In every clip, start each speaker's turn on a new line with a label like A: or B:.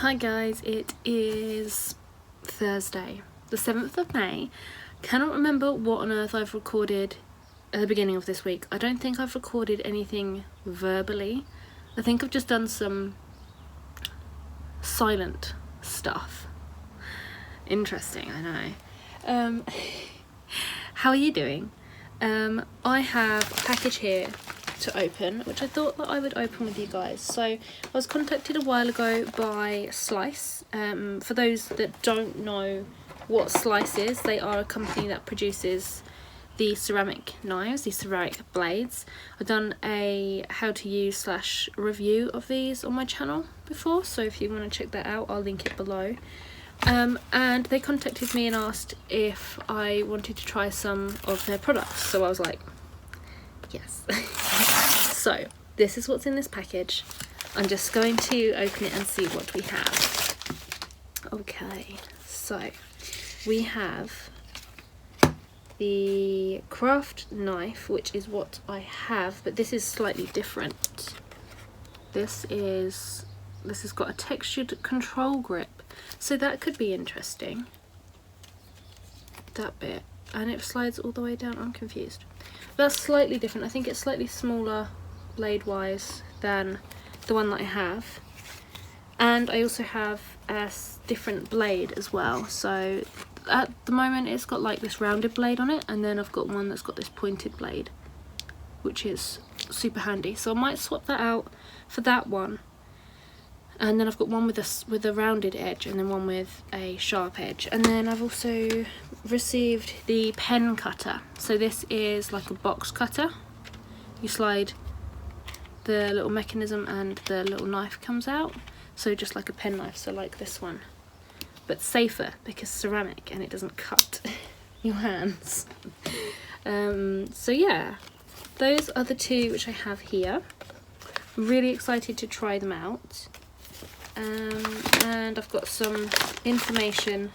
A: Hi guys, it is Thursday, the 7th of May. Cannot remember what on earth I've recorded at the beginning of this week. I don't think I've recorded anything verbally. I think I've just done some silent stuff. Interesting, I know. How are you doing? I have a package here to open, which I thought that I would open with you guys. So I was contacted a while ago by Slice. For those that don't know what Slice is, they are a company that produces the ceramic knives, the ceramic blades. I've done a how to use / review of these on my channel before, so if you want to check that out, I'll link it below. And they contacted me and asked if I wanted to try some of their products, so I was like, yes. So this is what's in this package. I'm just going to open it and see what we have. Okay, so we have the craft knife, which is what I have, but this is slightly different. This has got a textured control grip, so that could be interesting. That bit, and it slides all the way down. I'm confused. That's slightly different. I think it's slightly smaller blade wise than the one that I have, and I also have a different blade as well. So at the moment it's got like this rounded blade on it, and then I've got one that's got this pointed blade, which is super handy. So I might swap that out for that one, and then I've got one with a rounded edge and then one with a sharp edge. And then I've also received the pen cutter. So this is like a box cutter. You slide the little mechanism and the little knife comes out, so just like a pen knife, so like this one, but safer because ceramic and it doesn't cut your hands. So yeah, those are the two which I have here. Really excited to try them out. And I've got some information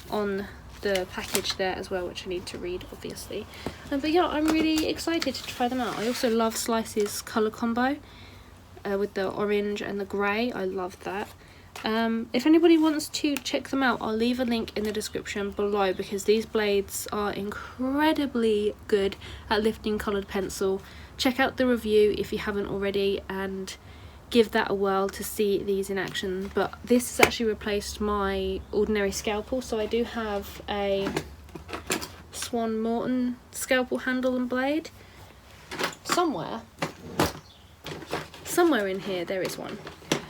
A: on the package there as well, which I need to read obviously. But yeah, I'm really excited to try them out. I also love Slice's colour combo with the orange and the grey. I love that. If anybody wants to check them out, I'll leave a link in the description below, because these blades are incredibly good at lifting coloured pencil. Check out the review if you haven't already, and give that a whirl to see these in action. But this has actually replaced my ordinary scalpel, so I do have a Swan Morton scalpel handle and blade somewhere in here. There is one.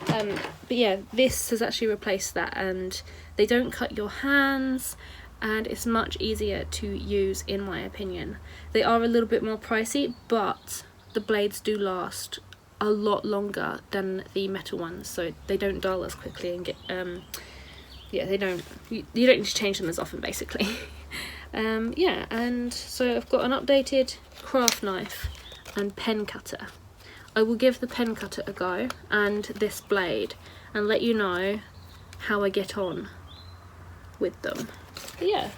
A: But yeah, this has actually replaced that, and they don't cut your hands, and it's much easier to use in my opinion. They are a little bit more pricey, but the blades do last a lot longer than the metal ones, so they don't dull as quickly and get yeah, they don't, you don't need to change them as often basically. Yeah, and so I've got an updated craft knife and pen cutter. I will give the pen cutter a go and this blade and let you know how I get on with them. But yeah,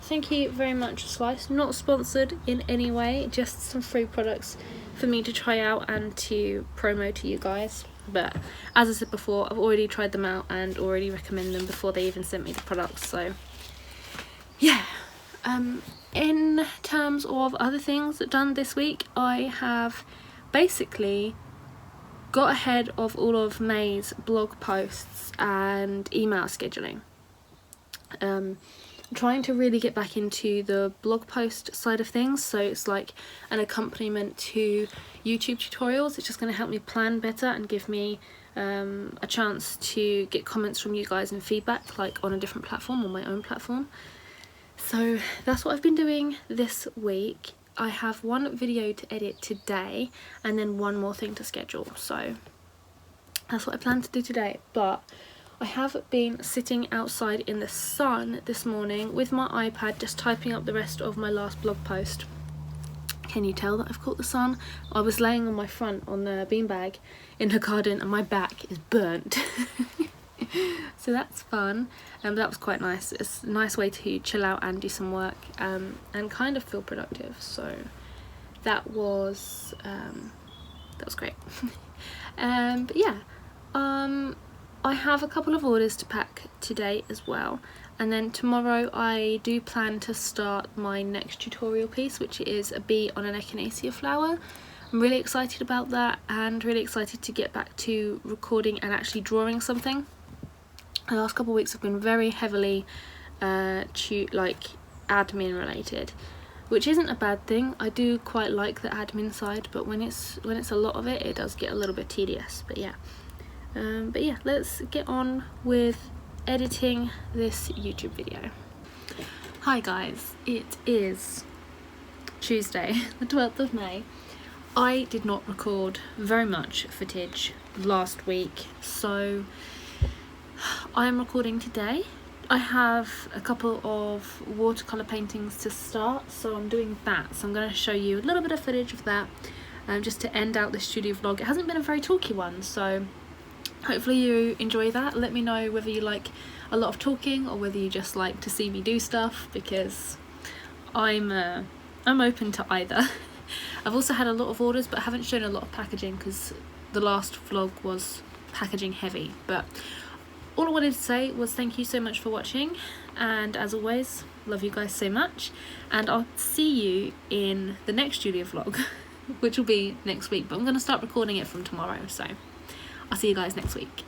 A: thank you very much, Slice. Not sponsored in any way, just some free products for me to try out and to promo to you guys. But as I said before, I've already tried them out and already recommend them before they even sent me the products. So yeah, in terms of other things done this week, I have basically got ahead of all of May's blog posts and email scheduling. I'm trying to really get back into the blog post side of things, so it's like an accompaniment to YouTube tutorials. It's just going to help me plan better and give me a chance to get comments from you guys and feedback, like on a different platform, on my own platform. So that's what I've been doing this week. I have one video to edit today and then one more thing to schedule, so that's what I plan to do today. But I have been sitting outside in the sun this morning with my iPad, just typing up the rest of my last blog post. Can you tell that I've caught the sun? I was laying on my front on the beanbag in the garden and my back is burnt. So that's fun, and that was quite nice. It's a nice way to chill out and do some work and kind of feel productive. So that was great. But yeah, I have a couple of orders to pack today as well, and then tomorrow I do plan to start my next tutorial piece, which is a bee on an echinacea flower. I'm really excited about that and really excited to get back to recording and actually drawing something. The last couple of weeks have been very heavily admin related, which isn't a bad thing. I do quite like the admin side, but when it's a lot of it, it does get a little bit tedious. But yeah, let's get on with editing this YouTube video. Hi guys, it is Tuesday, the 12th of May. I did not record very much footage last week, so I am recording today. I have a couple of watercolour paintings to start, so I'm doing that. So I'm going to show you a little bit of footage of that, just to end out this studio vlog. It hasn't been a very talky one, so hopefully you enjoy that. Let me know whether you like a lot of talking or whether you just like to see me do stuff, because I'm open to either. I've also had a lot of orders, but I haven't shown a lot of packaging because the last vlog was packaging heavy. But all I wanted to say was thank you so much for watching, and as always, love you guys so much, and I'll see you in the next studio vlog, which will be next week, but I'm going to start recording it from tomorrow, so I'll see you guys next week.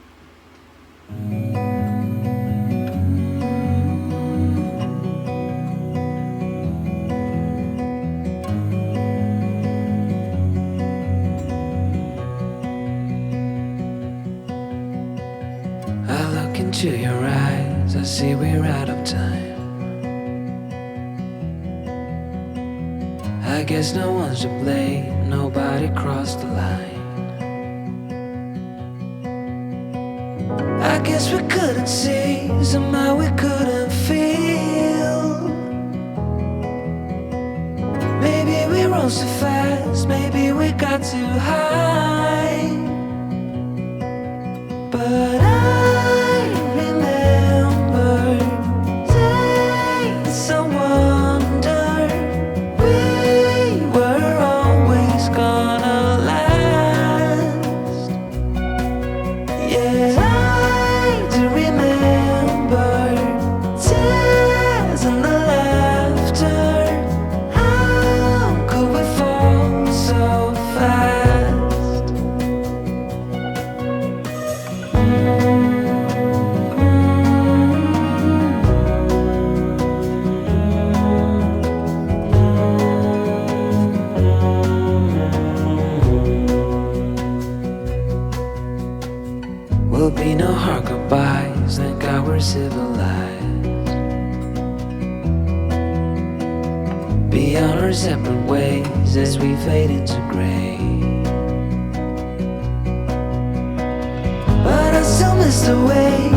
B: Into your eyes, I see we're out of time. I guess no one's to blame, nobody crossed the line. I guess we couldn't see, somehow we couldn't feel. Maybe we rose too fast, maybe we got too high. But will be no hard goodbyes, thank God we're civilized. Beyond our separate ways as we fade into gray. But I still miss the way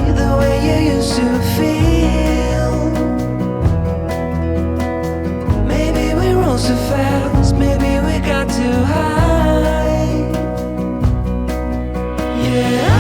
B: you used to feel. Maybe we rose too fast, maybe we got too high. Yeah.